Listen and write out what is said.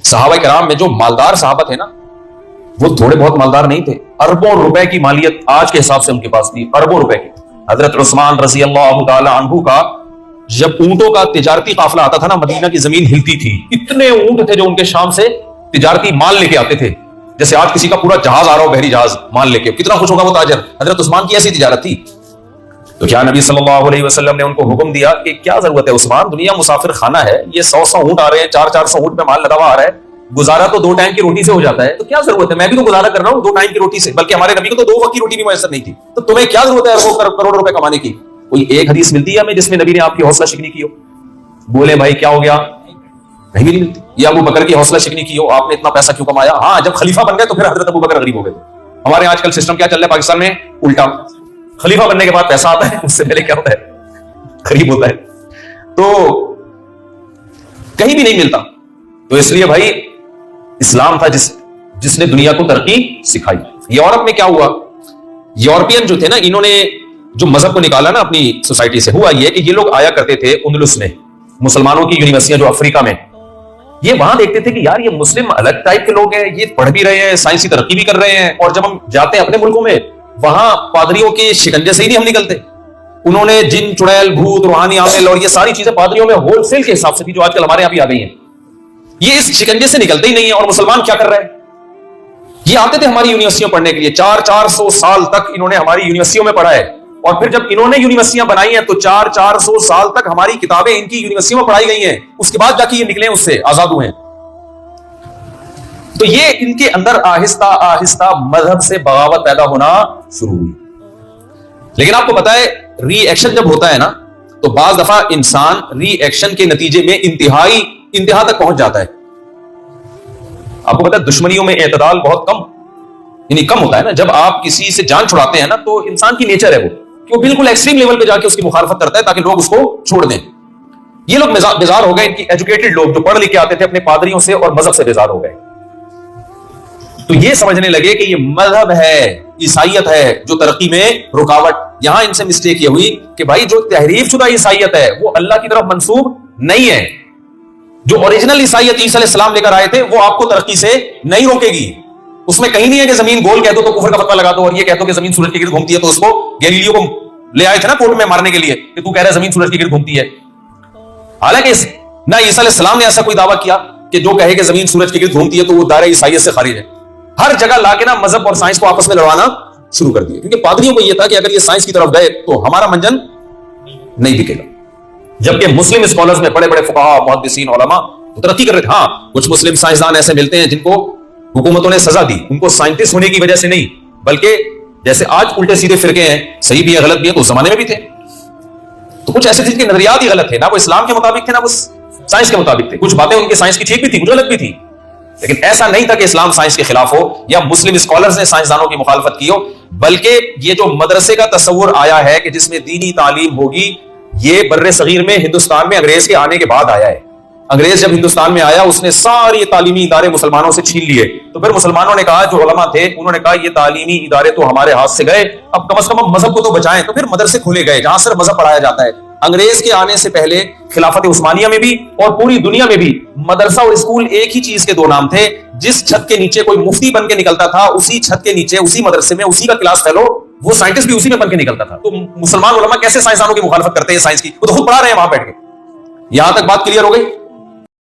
صحابہ کرام میں جو مالدار صحابہ تھے نا وہ تھوڑے بہت مالدار نہیں تھے، اربوں روپے کی مالیت آج کے حساب سے ان کے پاس تھی، اربوں روپے کی۔ حضرت عثمان رضی اللہ تعالی عنہ کا جب اونٹوں کا تجارتی قافلہ آتا تھا نا، مدینہ کی زمین ہلتی تھی، اتنے اونٹ تھے جو ان کے شام سے تجارتی مال لے کے آتے تھے، جیسے آج کسی کا پورا جہاز آ رہا ہو، بحری جہاز مال لے کے، کتنا خوش ہوگا وہ تاجر۔ حضرت عثمان کی ایسی تجارت تھی، تو کیا نبی صلی اللہ علیہ وسلم نے ان کو حکم دیا کہ کیا ضرورت ہے عثمان، دنیا مسافر خانہ ہے، یہ 100 اونٹ آ رہے ہیں، 400 اونٹ میں مال لگا ہوا آ رہا ہے، گزارا تو 2 ٹائم کی روٹی سے ہو جاتا ہے، تو کیا ضرورت ہے، میں بھی تو گزارا کر رہا ہوں 2 ٹائم کی روٹی سے، بلکہ ہمارے نبی کو تو 2 وقت کی روٹی بھی میسر نہیں تھی، تو تمہیں کیا ضرورت ہے کروڑ روپے کمانے کی؟ کوئی ایک حدیث ملتی ہے ہمیں جس میں نبی نے آپ کی حوصلہ شکنی کی ہو؟ بولے بھائی کیا ہو گیا؟ نہیں ملتی۔ یہ ابو بکر کی حوصلہ شکنی کی ہو، آپ نے اتنا پیسہ کیوں کمایا؟ ہاں جب خلیفہ بن گئے تو پھر حضرت ابو بکر غریب ہو گئے۔ ہمارے آج کل سسٹم کیا چل رہا ہے پاکستان میں؟ الٹا، خلیفہ بننے کے بعد پیسہ آتا ہے، اس سے پہلے کیا ہوتا ہے؟ غریب ہوتا ہے۔ تو کہیں بھی نہیں ملتا، تو اس لیے بھائی اسلام تھا جس نے دنیا کو ترقی سکھائی۔ یورپ میں کیا ہوا، یورپین جو تھے نا، انہوں نے جو مذہب کو نکالا نا اپنی سوسائٹی سے، ہوا یہ کہ یہ لوگ آیا کرتے تھے اندلس میں، مسلمانوں کی یونیورسٹیاں جو افریقہ میں، یہ وہاں دیکھتے تھے کہ یار یہ مسلم الگ ٹائپ کے لوگ ہیں، یہ پڑھ بھی رہے ہیں، سائنسی ترقی بھی کر رہے ہیں، اور جب ہم جاتے ہیں اپنے ملکوں میں وہاں پادریوں کے شکنجے سے ہی نہیں ہم نکلتے۔ انہوں نے جن چڑیل بھوت روحانی عامل اور یہ ساری چیزیں پادریوں میں ہول سیل کے حساب سے تھی، جو آج کل ہمارے یہاں بھی آ گئی ہیں، یہ اس شکنجے سے نکلتے ہی نہیں ہیں۔ اور مسلمان کیا کر رہے ہیں؟ یہ آتے تھے ہماری یونیورسٹیوں پڑھنے کے لیے، 400 سال تک انہوں نے ہماری یونیورسٹیوں میں پڑھا ہے، اور پھر جب انہوں نے یونیورسٹیاں بنائی ہیں تو 400 سال تک ہماری کتابیں ان کی یونیورسٹیوں میں پڑھائی گئی ہیں، اس کے بعد جا کے یہ نکلے اس سے آزاد ہوئے ہیں۔ تو یہ ان کے اندر آہستہ آہستہ مذہب سے بغاوت پیدا ہونا شروع ہوئی۔ لیکن آپ کو پتا ہے ری ایکشن جب ہوتا ہے نا، تو بعض دفعہ انسان ری ایکشن کے نتیجے میں انتہا تک پہنچ جاتا ہے۔ آپ کو پتا ہے دشمنیوں میں اعتدال بہت کم ہوتا ہے نا۔ جب آپ کسی سے جان چھڑاتے ہیں نا، تو انسان کی نیچر ہے وہ کہ وہ بالکل ایکسٹریم لیول پہ جا کے اس کی مخالفت کرتا ہے تاکہ لوگ اس کو چھوڑ دیں۔ یہ لوگ بیزار ہو گئے، ان کی ایجوکیٹڈ لوگ جو پڑھ لکھ کے آتے تھے اپنے پادریوں سے اور مذہب سے بیزار ہو گئے، تو یہ سمجھنے لگے کہ یہ مذہب ہے، عیسائیت ہے جو ترقی میں رکاوٹ۔ یہاں ان سے مسٹیک یہ ہوئی کہ بھائی جو تحریف شدہ عیسائیت ہے وہ اللہ کی طرف منسوب نہیں ہے، جو اوریجنل عیسائیت عیسی علیہ السلام لے کر آئے تھے وہ آپ کو ترقی سے نہیں روکے گی۔ اس میں کہیں نہیں ہے کہ زمین گول کہہ دو تو کفر کا فتویٰ لگا دو، اور یہ کہہ دو کہ زمین سورج کے گرد گھومتی ہے، تو اس کو گیلیلیو کو لے آئے تھے نا کورٹ میں مارنے کے لیے کہ تو کہہ رہا ہے زمین سورج کے گرد گھومتی ہے۔ حالانکہ نہ عیسی علیہ السلام نے ایسا کوئی دعویٰ کیا کہ جو کہے کہ زمین سورج کے گرد گھومتی ہے تو وہ دائرہ عیسائیت سے خارج ہے۔ ہر جگہ لا کے نا مذہب اور سائنس کو آپس میں لڑوانا شروع کر دیا، کیونکہ پادریوں کو یہ تھا کہ اگر یہ سائنس کی طرف گئے تو ہمارا منجن نہیں بکے گا۔ جبکہ مسلم اسکالرز میں بڑے بڑے فقہاء، محدثین، علماء ترقی کر رہے تھے۔ ہاں کچھ مسلم سائنسدان ایسے ملتے ہیں جن کو حکومتوں نے سزا دی، ان کو سائنٹسٹ ہونے کی وجہ سے نہیں، بلکہ جیسے آج الٹے سیدھے فرقے ہیں، صحیح بھی ہے غلط بھی ہے، تو اس زمانے میں بھی تھے، تو کچھ ایسے تھے کہ نظریات ہی غلط تھے، نہ وہ اسلام کے مطابق تھے نہ وہ سائنس کے مطابق تھے۔ کچھ باتیں ان کے سائنس کی ٹھیک بھی تھی، کچھ غلط بھی تھی، لیکن ایسا نہیں تھا کہ اسلام سائنس کے خلاف ہو یا مسلم اسکالرز نے سائنسدانوں کی مخالفت کی ہو، بلکہ یہ جو مدرسے کا تصور آیا ہے کہ جس میں دینی تعلیم ہوگی، یہ بر صغیر میں ہندوستان میں انگریز کے آنے کے بعد آیا ہے۔ انگریز جب ہندوستان میں آیا اس نے ساری تعلیمی ادارے مسلمانوں سے چھین لیے، تو پھر مسلمانوں نے کہا، جو علماء تھے انہوں نے کہا یہ تعلیمی ادارے تو ہمارے ہاتھ سے گئے، اب کم از کم ہم مذہب کو تو بچائیں، تو پھر مدرسے کھولے گئے جہاں صرف مذہب پڑھایا جاتا ہے۔ انگریز کے آنے سے پہلے خلافت عثمانیہ میں بھی اور پوری دنیا میں بھی مدرسہ اور اسکول ایک ہی چیز کے 2 نام تھے۔ جس چھت کے نیچے کوئی مفتی بن کے نکلتا تھا، اسی چھت کے نیچے اسی مدرسے میں اسی کا کلاس فیلو وہ سائنٹسٹ بھی اسی میں بن کے نکلتا تھا۔ تو مسلمان علماء کیسے سائنسدانوں کی مخالفت کرتے ہیں سائنس کی؟ وہ تو خود پڑھا رہے ہیں وہاں بیٹھ کے۔ یہاں تک بات کلیئر ہو گئی؟